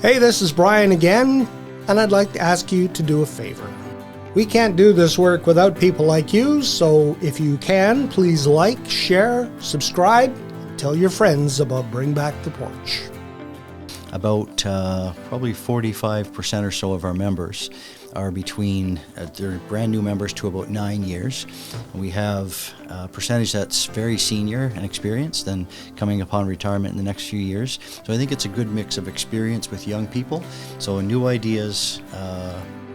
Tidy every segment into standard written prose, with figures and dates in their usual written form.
Hey, this is Brian again, and I'd like to ask you to do a favor. We can't do this work without people like you, so if you can, please like, share, subscribe, tell your friends about Bring Back The Porch. About probably 45% or so of our members are between, they're brand new members to about 9 years. We have a percentage that's very senior and experienced and coming upon retirement in the next few years. So I think it's a good mix of experience with young people. So new ideas,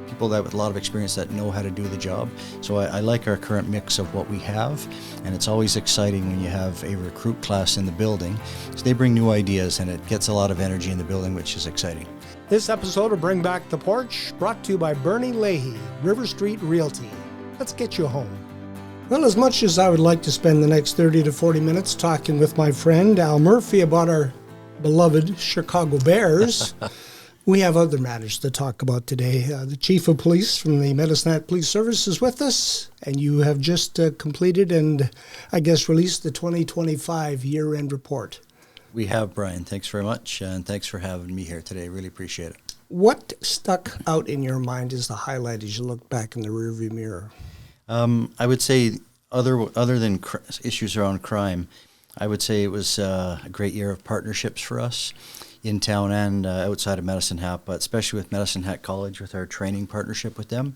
people that with a lot of experience that know how to do the job. So I like our current mix of what we have, and it's always exciting when you have a recruit class in the building. So they bring new ideas and it gets a lot of energy in the building, which is exciting. This episode of Bring Back The Porch brought to you by Bernie Leahy, River Street Realty. Let's get you home. Well, as much as I would like to spend the next 30 to 40 minutes talking with my friend Al Murphy about our beloved Chicago Bears, we have other matters to talk about today. The Chief of Police from the Medicine Hat Police Service is with us, and you have just completed and, I guess, released the 2025 year-end report. We have, Brian. Thanks very much, and thanks for having me here today. Really appreciate it. What stuck out in your mind as the highlight as you look back in the rearview mirror? I would say, other than issues around crime, I would say it was a great year of partnerships for us in town and outside of Medicine Hat, but especially with Medicine Hat College with our training partnership with them,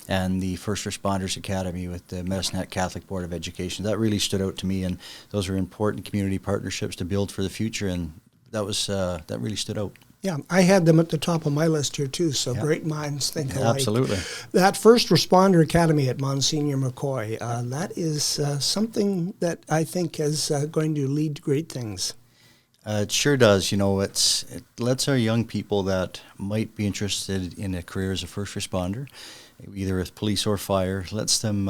and the First Responders Academy with the Medicine Hat Catholic Board of Education. That really stood out to me, and those are important community partnerships to build for the future, and that was that really stood out. Yeah, I had them at the top of my list here too, so great minds think alike. Absolutely. That First Responder Academy at Monsignor McCoy, that is something that I think is going to lead to great things. It sure does. You know, it lets our young people that might be interested in a career as a first responder, either with police or fire, lets them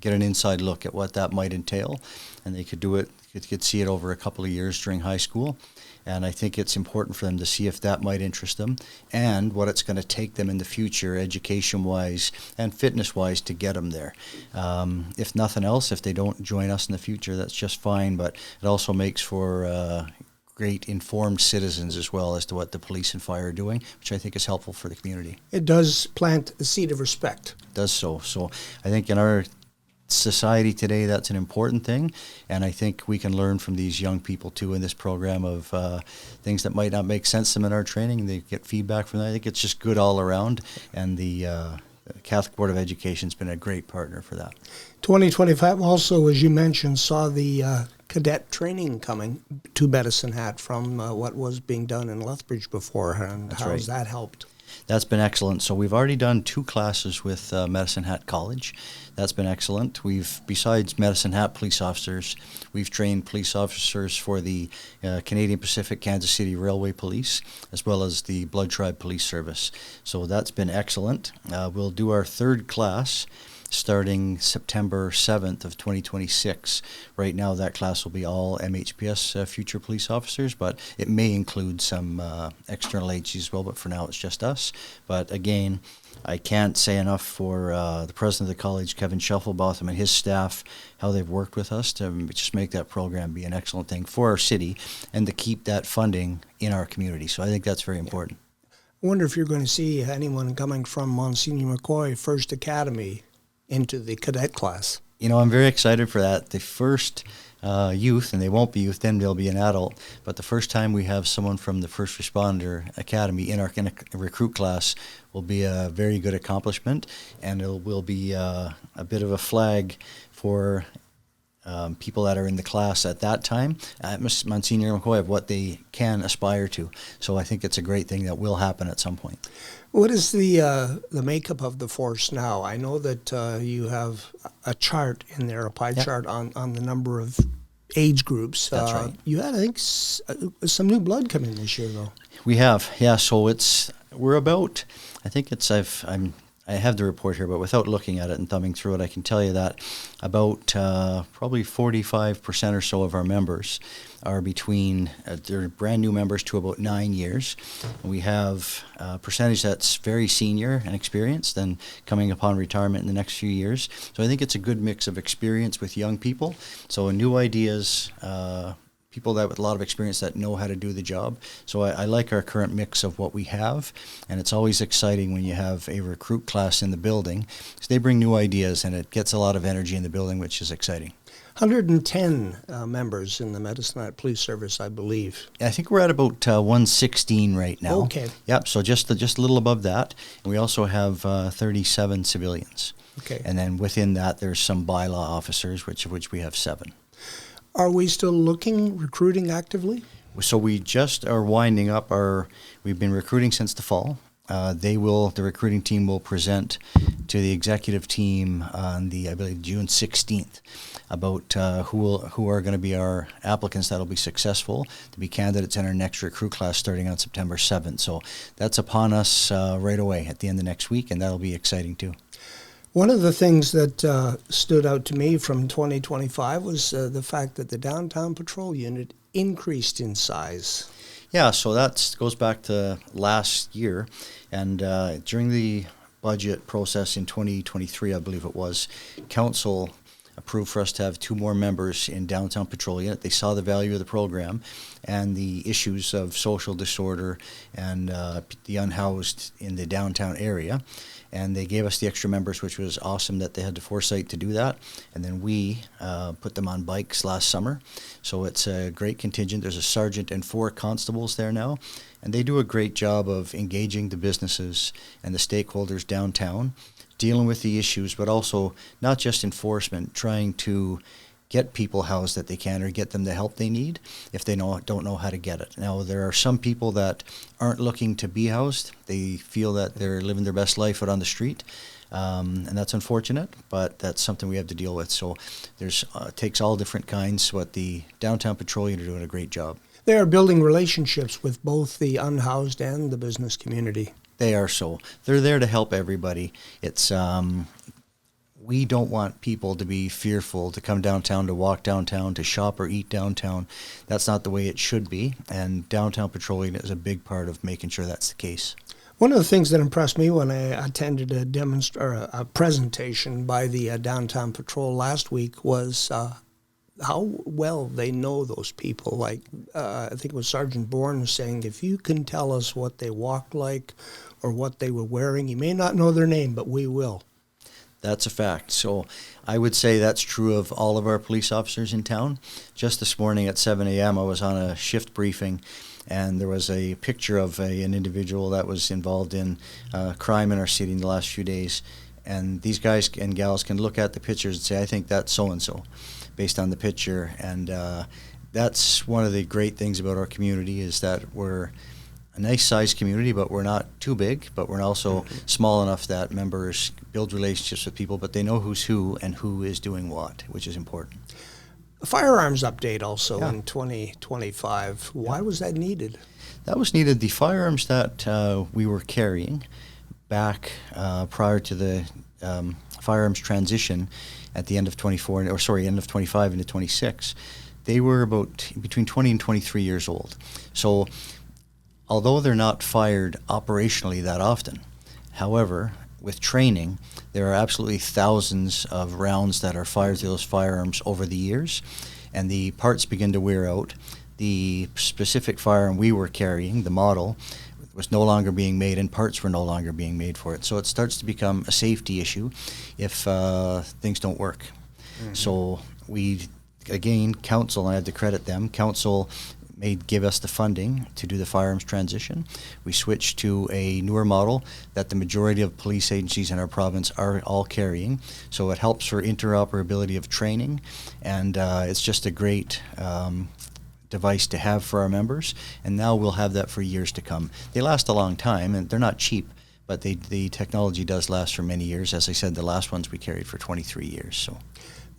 get an inside look at what that might entail, and they could do it. Could see it over a couple of years during high school, and I think it's important for them to see if that might interest them and what it's going to take them in the future, education-wise and fitness-wise, to get them there. If nothing else, if they don't join us in the future, that's just fine. But it also makes for great informed citizens as well as to what the police and fire are doing, which I think is helpful for the community. It does plant a seed of respect. It does so. So I think in our society today, that's an important thing, and I think we can learn from these young people too in this program of things that might not make sense to them in our training. They get feedback from that. I think it's just good all around, and the Catholic Board of Education has been a great partner for that. 2025 also, as you mentioned, saw the cadet training coming to Medicine Hat from what was being done in Lethbridge before, and That's how right. has that helped? That's been excellent. So we've already done 2 classes with Medicine Hat College. That's been excellent. Besides Medicine Hat police officers, we've trained police officers for the Canadian Pacific Kansas City Railway Police, as well as the Blood Tribe Police Service. So that's been excellent. We'll do our 3rd class starting September 7th of 2026. Right now that class will be all MHPS future police officers, but it may include some external agencies as well, but for now it's just us. But again, I can't say enough for the president of the college, Kevin Shufflebotham, and his staff, how they've worked with us to just make that program be an excellent thing for our city and to keep that funding in our community. So I think that's very important. I wonder if you're going to see anyone coming from Monsignor McCoy First Academy into the cadet class. You know, I'm very excited for that. The first youth, and they won't be youth, then they'll be an adult, but the first time we have someone from the First Responder Academy in a recruit class will be a very good accomplishment, and it will be a bit of a flag for people that are in the class at that time at Monsignor McCoy of what they can aspire to. So I think it's a great thing that will happen at some point. What is the makeup of the force now? I know that you have a chart in there, a pie chart on the number of age groups. That's right. You had, I think, some new blood come in this year, though. We have, yeah. So we're about, I think it's, I have the report here, but without looking at it and thumbing through it, I can tell you that about probably 45% or so of our members are between, they're brand new members to about 9 years. We have a percentage that's very senior and experienced and coming upon retirement in the next few years. So I think it's a good mix of experience with young people. So new ideas, people that with a lot of experience that know how to do the job. So I like our current mix of what we have, and it's always exciting when you have a recruit class in the building, because they bring new ideas and it gets a lot of energy in the building, which is exciting. 110 members in the Medicine Hat Police Service, I believe. I think we're at about 116 right now. Okay. Yep, so just a little above that. And we also have 37 civilians. Okay. And then within that, there's some bylaw officers, of which we have 7. Are we still recruiting actively? So we just are winding up we've been recruiting since the fall. The recruiting team will present to the executive team on I believe, June 16th about who are going to be our applicants that'll be successful to be candidates in our next recruit class starting on September 7th. So that's upon us right away at the end of next week, and that'll be exciting too. One of the things that stood out to me from 2025 was the fact that the downtown patrol unit increased in size. Yeah, so that goes back to last year, and during the budget process in 2023, I believe it was, council approved for us to have 2 more members in downtown patrol unit. They saw the value of the program and the issues of social disorder and the unhoused in the downtown area. And they gave us the extra members, which was awesome that they had the foresight to do that. And then we put them on bikes last summer. So it's a great contingent. There's a sergeant and 4 constables there now. And they do a great job of engaging the businesses and the stakeholders downtown, dealing with the issues, but also not just enforcement, trying to get people housed that they can or get them the help they need if they don't know how to get it. Now, there are some people that aren't looking to be housed. They feel that they're living their best life out on the street, and that's unfortunate, but that's something we have to deal with. So there's takes all different kinds, but the downtown patrol unit are doing a great job. They are building relationships with both the unhoused and the business community. They are so. They're there to help everybody. It's we don't want people to be fearful to come downtown, to walk downtown, to shop or eat downtown. That's not the way it should be, and downtown patrolling is a big part of making sure that's the case. One of the things that impressed me when I attended a presentation by the downtown patrol last week was how well they know those people. Like I think it was Sergeant Bourne was saying, if you can tell us what they walked like or what they were wearing, you may not know their name, but we will. That's a fact. So I would say that's true of all of our police officers in town. Just this morning at 7 a.m. I was on a shift briefing, and there was a picture of an individual that was involved in crime in our city in the last few days. And these guys and gals can look at the pictures and say, I think that's so-and-so, based on the picture. And that's one of the great things about our community is that we're a nice-sized community, but we're not too big, but we're also small enough that members build relationships with people, but they know who's who and who is doing what, which is important. A firearms update also in 2025. Why was that needed? That was needed. The firearms that we were carrying back prior to the firearms transition at the end of end of 25 into 26, they were about between 20 and 23 years old. So although they're not fired operationally that often, however, with training, there are absolutely thousands of rounds that are fired through those firearms over the years, and the parts begin to wear out. The specific firearm we were carrying, the model, was no longer being made, and parts were no longer being made for it. So it starts to become a safety issue if things don't work. Mm-hmm. So we, again, council, and I have to credit them, council give us the funding to do the firearms transition. We switched to a newer model that the majority of police agencies in our province are all carrying. So it helps for interoperability of training, and it's just a great device to have for our members. And now we'll have that for years to come. They last a long time, and they're not cheap, but the technology does last for many years. As I said, the last ones we carried for 23 years. So,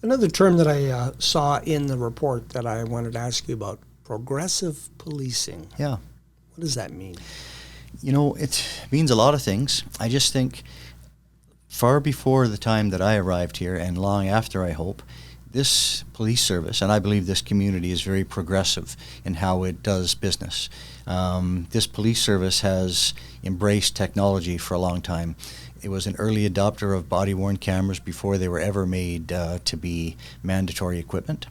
another term that I saw in the report that I wanted to ask you about, progressive policing. Yeah. What does that mean? You know, it means a lot of things. I just think far before the time that I arrived here, and long after, I hope, this police service, and I believe this community, is very progressive in how it does business. This police service has embraced technology for a long time. It was an early adopter of body-worn cameras before they were ever made to be mandatory equipment.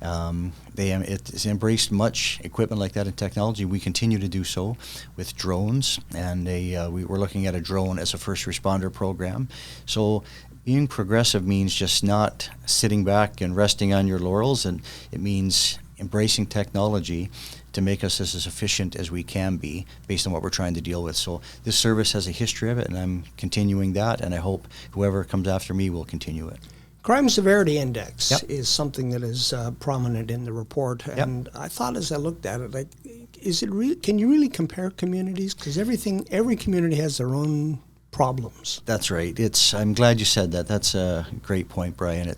It's embraced much equipment like that in technology. We continue to do so with drones, and we're looking at a drone as a first responder program. So being progressive means just not sitting back and resting on your laurels, and it means embracing technology to make us as efficient as we can be based on what we're trying to deal with. So this service has a history of it, and I'm continuing that, and I hope whoever comes after me will continue it. Crime Severity Index Yep. is something that is prominent in the report, and I thought as I looked at it, can you really compare communities? Because every community has their own problems. That's right. I'm glad you said that. That's a great point, Brian.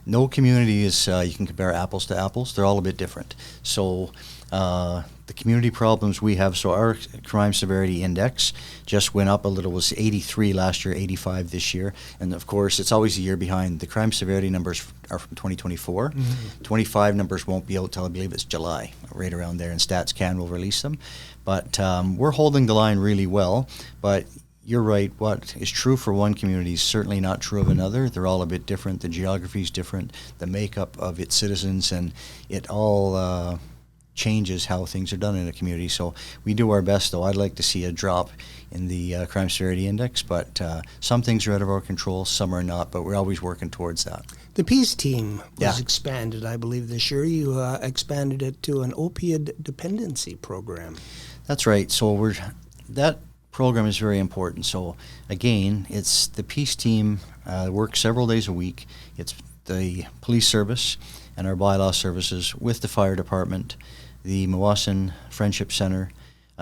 No community is you can compare apples to apples. They're all a bit different. So the community problems we have, so our crime severity index just went up a little. It was 83 last year, 85 this year. And of course, it's always a year behind. The crime severity numbers are from 2024. 25 numbers won't be out till I believe it's July, right around there, and Stats Can will release them. But we're holding the line really well. But you're right. What is true for one community is certainly not true of another. They're all a bit different. The geography is different. The makeup of its citizens, and it all changes how things are done in a community. So we do our best, though. I'd like to see a drop in the crime severity index, but some things are out of our control, some are not, but we're always working towards that. The Peace Team was expanded, I believe, this year. You expanded it to an opioid dependency program. That's right. So that program is very important. So again, it's the Peace Team works several days a week. It's the police service and our bylaw services with the fire department, the Mawassan Friendship Center.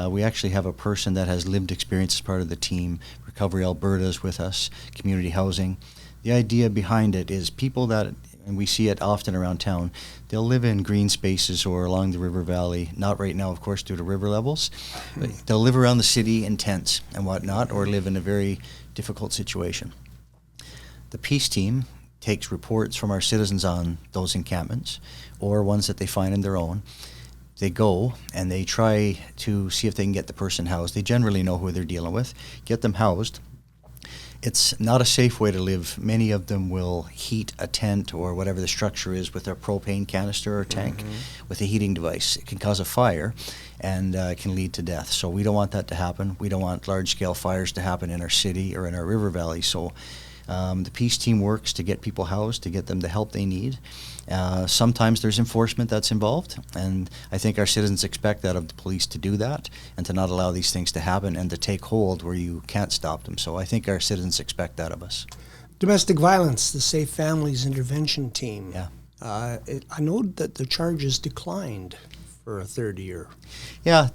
We actually have a person that has lived experience as part of the team. Recovery Alberta is with us, community housing. The idea behind it is people that, and we see it often around town, they'll live in green spaces or along the river valley, not right now, of course, due to river levels, but they'll live around the city in tents and whatnot, or live in a very difficult situation. The Peace Team takes reports from our citizens on those encampments, or ones that they find in their own. They go and they try to see if they can get the person housed. They generally know who they're dealing with, get them housed. It's not a safe way to live. Many of them will heat a tent or whatever the structure is with a propane canister or tank with a heating device. It can cause a fire and it can lead to death. So we don't want that to happen. We don't want large-scale fires to happen in our city or in our river valley. So the Peace Team works to get people housed, to get them the help they need. Sometimes there's enforcement that's involved, and I think our citizens expect that of the police to do that and to not allow these things to happen and to take hold where you can't stop them. So I think our citizens expect that of us. Domestic violence, the Safe Families Intervention Team. Yeah. I know that the charges declined for a third year. Yeah,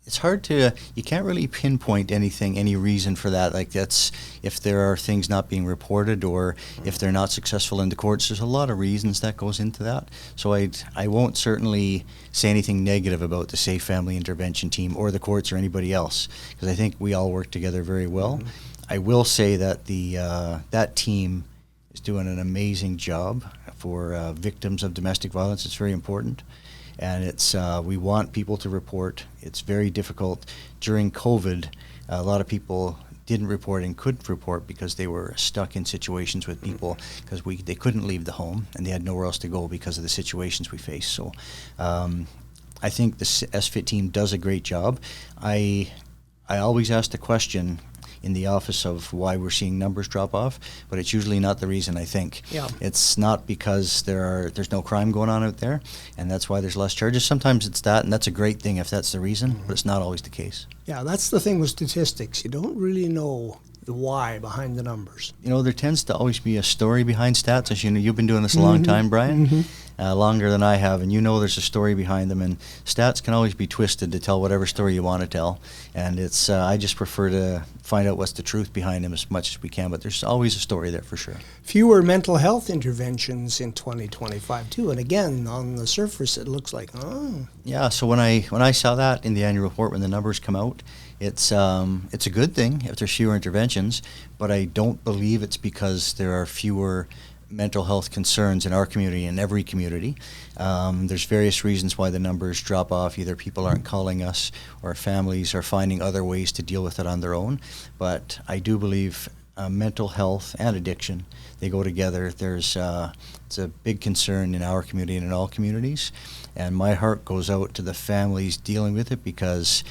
it's hard to, you can't really pinpoint any reason for that. Like that's, if there are things not being reported or if they're not successful in the courts, there's a lot of reasons that goes into that. So I won't certainly say anything negative about the Safe Family Intervention Team or the courts or anybody else, because I think we all work together very well. I will say that that team is doing an amazing job for victims of domestic violence. It's very important. And we want people to report. It's very difficult. During COVID, a lot of people didn't report and couldn't report because they were stuck in situations with people because they couldn't leave the home and they had nowhere else to go because of the situations we face. So I think the SFIT team does a great job. I always ask the question in the office of why we're seeing numbers drop off, but it's usually not the reason, I think. Yeah. It's not because there's no crime going on out there, and that's why there's less charges. Sometimes it's that, and that's a great thing if that's the reason, but it's not always the case. Yeah, that's the thing with statistics. You don't really know the why behind the numbers. You know, there tends to always be a story behind stats. As you know, you've been doing this a long time, Brian, longer than I have, and you know there's a story behind them, and stats can always be twisted to tell whatever story you want to tell, and it's I just prefer to find out what's the truth behind them as much as we can, but there's always a story there for sure. Fewer mental health interventions in 2025 too, and again, on the surface it looks like, Yeah, so when I saw that in the annual report, when the numbers come out, it's a good thing if there's fewer interventions, but I don't believe it's because there are fewer mental health concerns in our community and every community. There's various reasons why the numbers drop off. Either people aren't calling us or families are finding other ways to deal with it on their own. But I do believe mental health and addiction. They go together. It's a big concern in our community and in all communities. And my heart goes out to the families dealing with it, because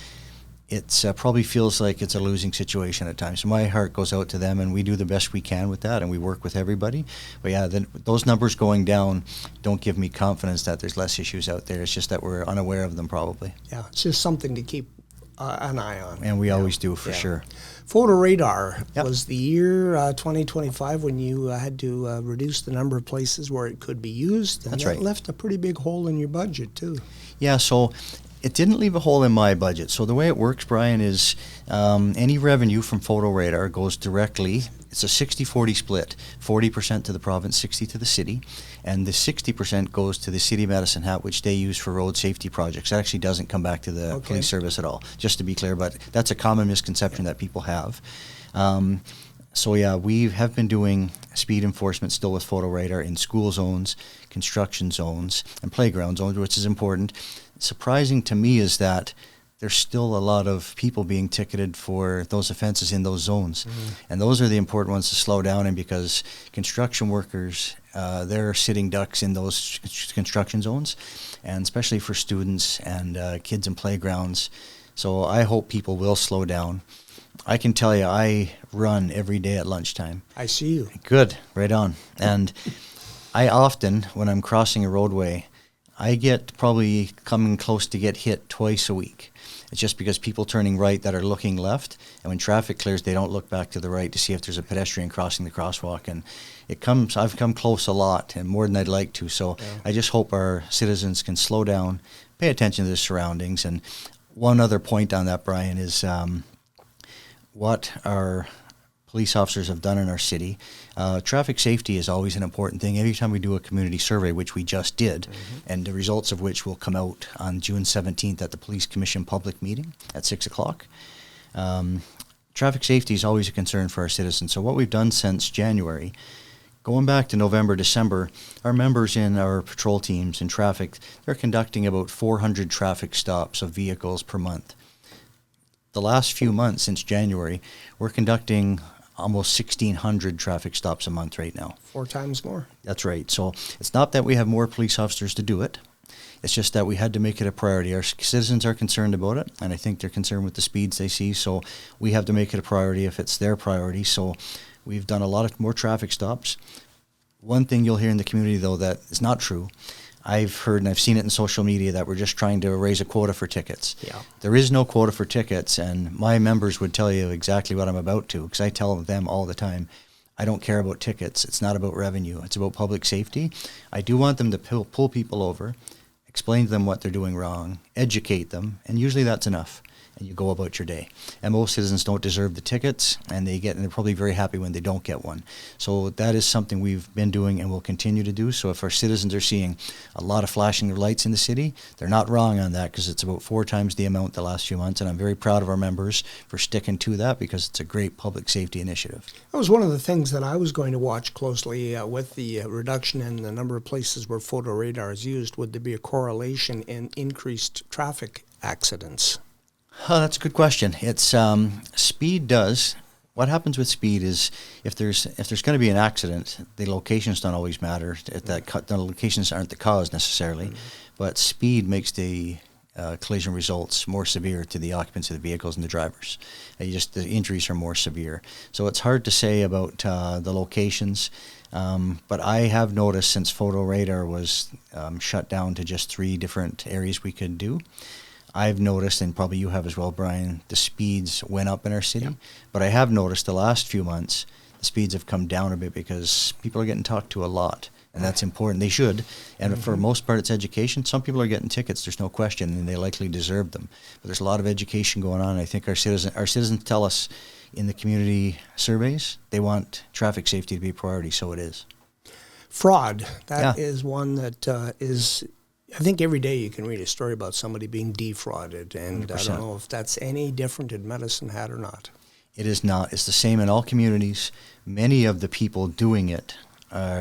it's probably feels like it's a losing situation at times. So my heart goes out to them, and we do the best we can with that, and we work with everybody. But yeah, those numbers going down don't give me confidence that there's less issues out there. It's just that we're unaware of them probably. Yeah, it's just something to keep an eye on. And we always do, for sure. Photo radar was the year 2025 when you had to reduce the number of places where it could be used. And That's that right. left a pretty big hole in your budget too. Yeah, so it didn't leave a hole in my budget. So the way it works, Brian, is any revenue from photo radar goes directly. It's a 60-40 split, 40% to the province, 60% to the city, and the 60% goes to the City of Medicine Hat, which they use for road safety projects. It actually doesn't come back to the police service at all, just to be clear, but that's a common misconception that people have. So yeah, we have been doing speed enforcement still with photo radar in school zones, construction zones, and playground zones, which is important. Surprising to me is that there's still a lot of people being ticketed for those offenses in those zones. And those are the important ones to slow down in, because construction workers, they're sitting ducks in those construction zones, and especially for students and kids in playgrounds. So I hope people will slow down. I can tell you, I run every day at lunchtime. I see you. Good, right on. And I often, when I'm crossing a roadway, I get probably coming close to get hit twice a week. It's just because people turning right that are looking left, and when traffic clears, they don't look back to the right to see if there's a pedestrian crossing the crosswalk. And I've come close a lot, and more than I'd like to. So I just hope our citizens can slow down, pay attention to their surroundings. And one other point on that, Brian, is what our police officers have done in our city. Traffic safety is always an important thing. Every time we do a community survey, which we just did, and the results of which will come out on June 17th at the Police Commission public meeting at 6 o'clock. Traffic safety is always a concern for our citizens. So what we've done since January, going back to November, December, our members in our patrol teams in traffic, they're conducting about 400 traffic stops of vehicles per month. The last few months since January, we're conducting almost 1,600 traffic stops a month right now. 4 times more. That's right. So it's not that we have more police officers to do it. It's just that we had to make it a priority. Our citizens are concerned about it, and I think they're concerned with the speeds they see. So we have to make it a priority if it's their priority. So we've done a lot of more traffic stops. One thing you'll hear in the community, though, that is not true. I've heard and I've seen it in social media that we're just trying to raise a quota for tickets. Yeah. There is no quota for tickets, and my members would tell you exactly what I'm about to, because I tell them all the time, I don't care about tickets. It's not about revenue. It's about public safety. I do want them to pull people over, explain to them what they're doing wrong, educate them, and usually that's enough. And you go about your day. And most citizens don't deserve the tickets, and they're probably very happy when they don't get one. So that is something we've been doing and will continue to do. So if our citizens are seeing a lot of flashing lights in the city, they're not wrong on that, because it's about 4 times the amount the last few months. And I'm very proud of our members for sticking to that, because it's a great public safety initiative. That was one of the things that I was going to watch closely with the reduction in the number of places where photo radar is used. Would there be a correlation in increased traffic accidents? Oh, that's a good question. It's speed does. What happens with speed is if there's going to be an accident, the locations don't always matter. The locations aren't the cause necessarily, but speed makes the collision results more severe to the occupants of the vehicles and the drivers. The injuries are more severe. So it's hard to say about the locations, but I have noticed since photo radar was shut down to just 3 different areas we could do, I've noticed, and probably you have as well, Brian, the speeds went up in our city. Yeah. But I have noticed the last few months, the speeds have come down a bit, because people are getting talked to a lot, and that's important. They should. And for most part, it's education. Some people are getting tickets, there's no question, and they likely deserve them. But there's a lot of education going on. I think our citizens tell us in the community surveys, they want traffic safety to be a priority, so it is. Fraud, that is one that is... I think every day you can read a story about somebody being defrauded, and 100%. I don't know if that's any different in Medicine Hat or not. It is not. It's the same in all communities. Many of the people doing it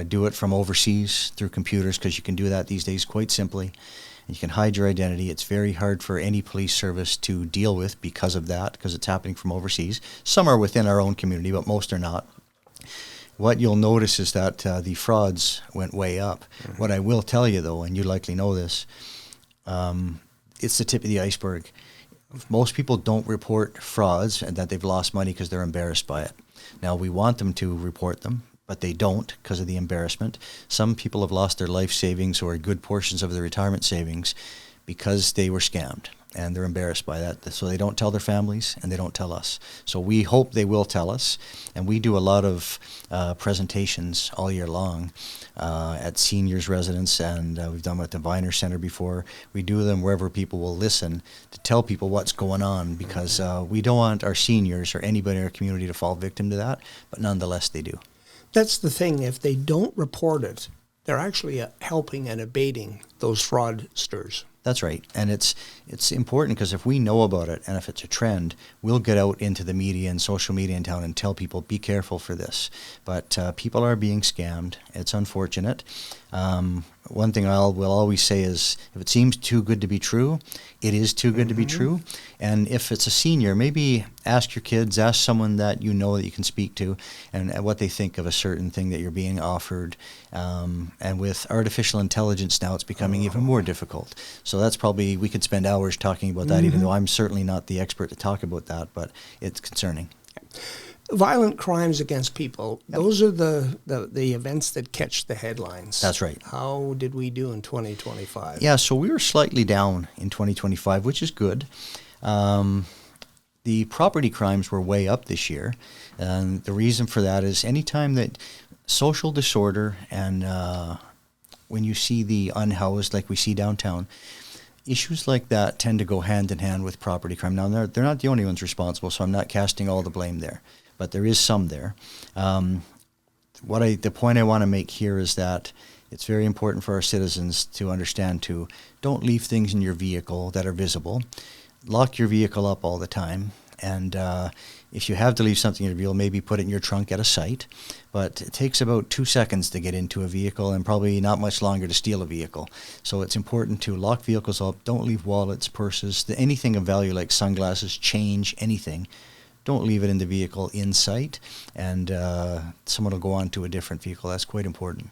do it from overseas through computers, because you can do that these days quite simply. And you can hide your identity. It's very hard for any police service to deal with because of that, because it's happening from overseas. Some are within our own community, but most are not. What you'll notice is that the frauds went way up. Mm-hmm. What I will tell you, though, and you likely know this, it's the tip of the iceberg. Most people don't report frauds and that they've lost money because they're embarrassed by it. Now, we want them to report them, but they don't because of the embarrassment. Some people have lost their life savings or good portions of their retirement savings because they were scammed, and they're embarrassed by that. So they don't tell their families, and they don't tell us. So we hope they will tell us, and we do a lot of presentations all year long at seniors' residence, and we've done them at the Viner Center before. We do them wherever people will listen to tell people what's going on, because we don't want our seniors or anybody in our community to fall victim to that, but nonetheless they do. That's the thing. If they don't report it, they're actually helping and abating those fraudsters. That's right. And it's important because if we know about it and if it's a trend, we'll get out into the media and social media in town and tell people, be careful for this. But people are being scammed. It's unfortunate. One thing will always say is, if it seems too good to be true, it is too good to be true. And if it's a senior, maybe ask your kids, ask someone that you know that you can speak to, and what they think of a certain thing that you're being offered. And with artificial intelligence now, it's becoming even more difficult. So that's probably, we could spend hours talking about that, even though I'm certainly not the expert to talk about that, but it's concerning. Violent crimes against people, those are the events that catch the headlines. That's right. How did we do in 2025? Yeah, so we were slightly down in 2025, which is good. The property crimes were way up this year, and the reason for that is anytime that social disorder and when you see the unhoused, like we see downtown, issues like that tend to go hand in hand with property crime. Now, they're not the only ones responsible, so I'm not casting all the blame there, but there is some there. The point I want to make here is that it's very important for our citizens to understand to don't leave things in your vehicle that are visible. Lock your vehicle up all the time, and if you have to leave something in your vehicle, maybe put it in your trunk at a site. But it takes about 2 seconds to get into a vehicle and probably not much longer to steal a vehicle. So it's important to lock vehicles up. Don't leave wallets, purses, anything of value like sunglasses, change, anything. Don't leave it in the vehicle in sight, and someone will go on to a different vehicle. That's quite important.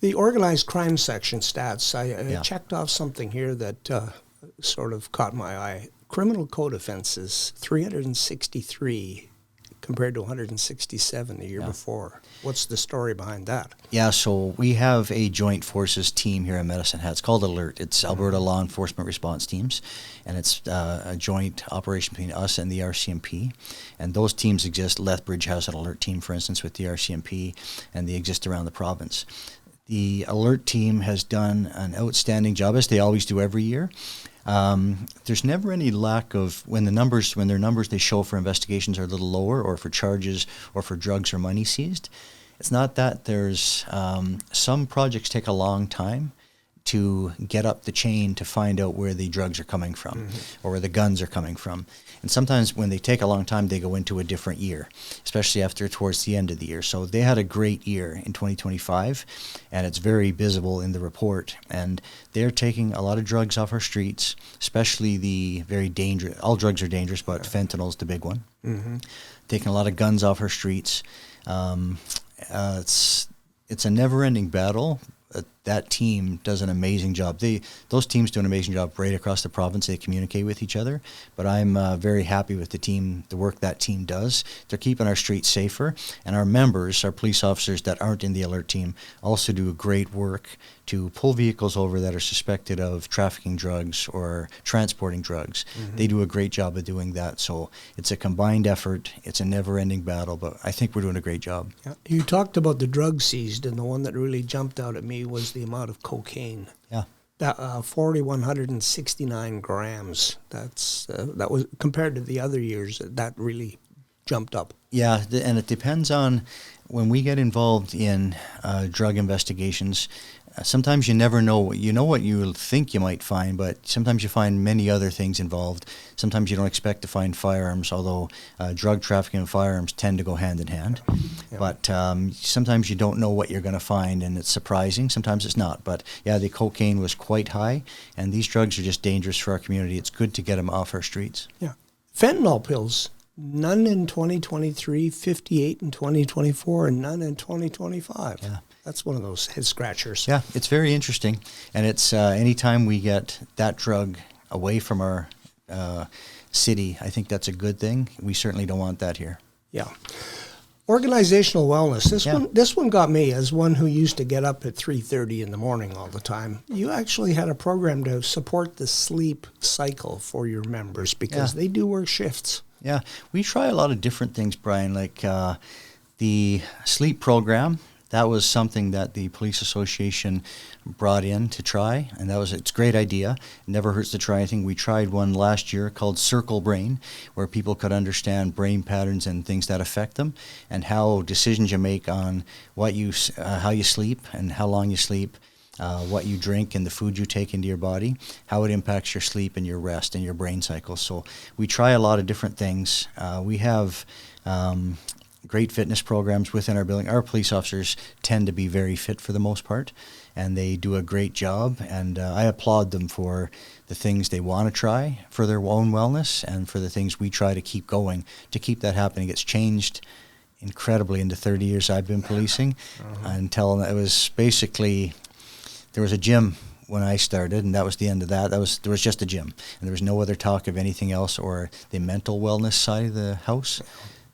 The organized crime section stats, I checked off something here that sort of caught my eye. Criminal code offenses, 363 compared to 167 the year before. What's the story behind that? Yeah, so we have a joint forces team here in Medicine Hat. It's called ALERT. It's Alberta Law Enforcement Response Teams, and it's a joint operation between us and the RCMP. And those teams exist. Lethbridge has an ALERT team, for instance, with the RCMP, and they exist around the province. The ALERT team has done an outstanding job, as they always do every year. There's never any lack of, when their numbers they show for investigations are a little lower, or for charges, or for drugs or money seized. It's not that. There's some projects take a long time to get up the chain to find out where the drugs are coming from, or where the guns are coming from. And sometimes when they take a long time, they go into a different year, especially towards the end of the year. So they had a great year in 2025, and it's very visible in the report. And they're taking a lot of drugs off our streets, especially the very dangerous, all drugs are dangerous, but fentanyl's the big one. Taking a lot of guns off our streets. It's a never-ending battle. That team does an amazing job. Those teams do an amazing job right across the province. They communicate with each other. But I'm very happy with the work that team does. They're keeping our streets safer. And our members, our police officers that aren't in the ALERT team, also do great work to pull vehicles over that are suspected of trafficking drugs or transporting drugs. They do a great job of doing that. So it's a combined effort. It's a never-ending battle, but I think we're doing a great job. Yeah. You talked about the drugs seized, and the one that really jumped out at me was the amount of cocaine. Yeah. That 4,169 grams. That was compared to the other years. That really jumped up. Yeah, and it depends on when we get involved in drug investigations. Sometimes you never know. You know what you think you might find, but sometimes you find many other things involved. Sometimes you don't expect to find firearms, although drug trafficking and firearms tend to go hand in hand. Yeah. But sometimes you don't know what you're going to find, and it's surprising. Sometimes it's not. But yeah, the cocaine was quite high, and these drugs are just dangerous for our community. It's good to get them off our streets. Yeah. Fentanyl pills. none in 2023, 58 in 2024, and none in 2025. Yeah. That's one of those head scratchers. Yeah, it's very interesting. And it's anytime we get that drug away from our city, I think that's a good thing. We certainly don't want that here. Yeah. Organizational wellness. Yeah. This one got me as one who used to get up at 3:30 in the morning all the time. You actually had a program to support the sleep cycle for your members because they do work shifts. Yeah, we try a lot of different things, Brian, like the sleep program. That was something that the Police Association brought in to try, and it's a great idea. It never hurts to try anything. We tried one last year called Circle Brain, where people could understand brain patterns and things that affect them, and how decisions you make on how you sleep and how long you sleep, what you drink and the food you take into your body, how it impacts your sleep and your rest and your brain cycle. So we try a lot of different things. We have great fitness programs within our building. Our police officers tend to be very fit for the most part, and they do a great job, and I applaud them for the things they want to try for their own wellness and for the things we try to keep going to keep that happening. It's changed incredibly in the 30 years I've been policing until it was basically, there was a gym when I started, and that was the end of that. There was just a gym, and there was no other talk of anything else or the mental wellness side of the house.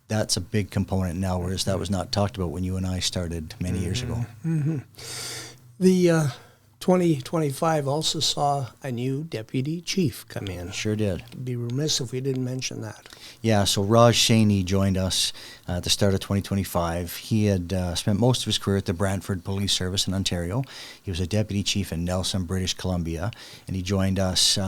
That's a big component now, whereas that was not talked about when you and I started many years ago. Mm-hmm. The 2025 also saw a new deputy chief come in. Sure did. It'd be remiss if we didn't mention that. Yeah, so Raj Saini joined us at the start of 2025. He had spent most of his career at the Brantford Police Service in Ontario. He was a deputy chief in Nelson, British Columbia, and he joined us.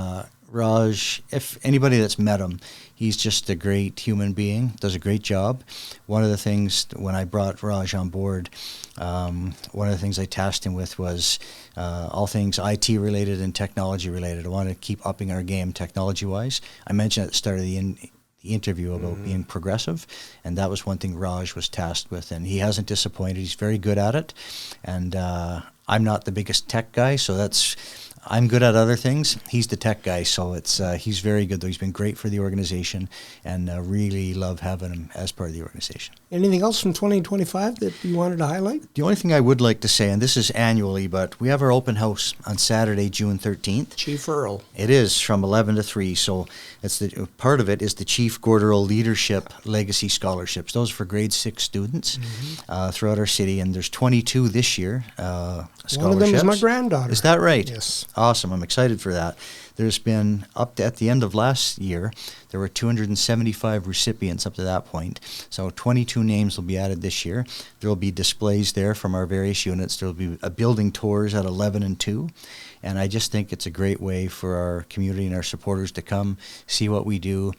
Raj, if anybody that's met him, he's just a great human being, does a great job. One of the things, when I brought Raj on board, one of the things I tasked him with was all things IT related and technology related. I want to keep upping our game technology-wise. I mentioned at the start of the interview about being progressive, and that was one thing Raj was tasked with, and he hasn't disappointed. He's very good at it, and I'm not the biggest tech guy, so I'm good at other things. He's the tech guy, so he's very good, though. He's been great for the organization, and really love having him as part of the organization. Anything else from 2025 that you wanted to highlight? The only thing I would like to say, and this is annually, but we have our open house on Saturday, June 13th. Chief Earl. It is from 11 to 3, so part of it is the Chief Gord Leadership Legacy Scholarships. Those are for grade 6 students throughout our city, and there's 22 this year scholarships. One of them is my granddaughter. Is that right? Yes. Awesome. I'm excited for that. There's been, at the end of last year, there were 275 recipients up to that point. So 22 names will be added this year. There will be displays there from our various units. There will be building tours at 11 and 2. And I just think it's a great way for our community and our supporters to come see what we do.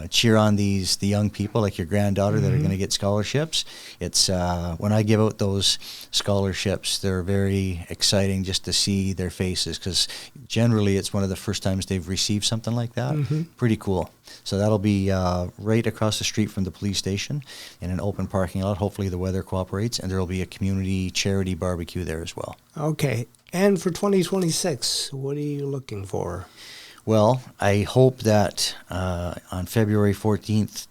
Cheer on the young people like your granddaughter that are going to get scholarships. It's when I give out those scholarships, they're very exciting just to see their faces, because generally it's one of the first times they've received something like that. Pretty cool. So that'll be right across the street from the police station in an open parking lot. Hopefully the weather cooperates, and there will be a community charity barbecue there as well. Okay. And for 2026, what are you looking for? Well, I hope that on February 14th,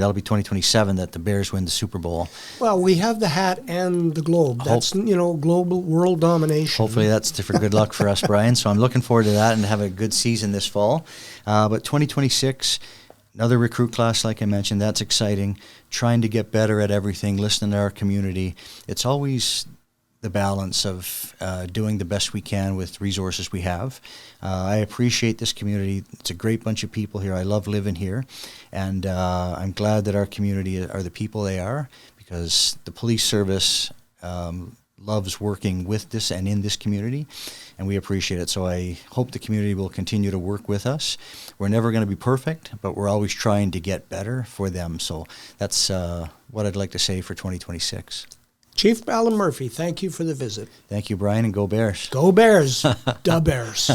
that'll be 2027, that the Bears win the Super Bowl. Well, we have the hat and the globe. That's, global world domination. Hopefully that's for good luck for us, Brian. So I'm looking forward to that and have a good season this fall. But 2026, another recruit class, like I mentioned, that's exciting. Trying to get better at everything, listening to our community. It's always the balance of doing the best we can with resources we have. I appreciate this community. It's a great bunch of people here. I love living here, and I'm glad that our community are the people they are, because the police service loves working with this and in this community, and we appreciate it. So I hope the community will continue to work with us. We're never going to be perfect, but we're always trying to get better for them. So that's what I'd like to say for 2026. Chief Alan Murphy, thank you for the visit. Thank you, Brian, and go Bears. Go Bears. Da Bears.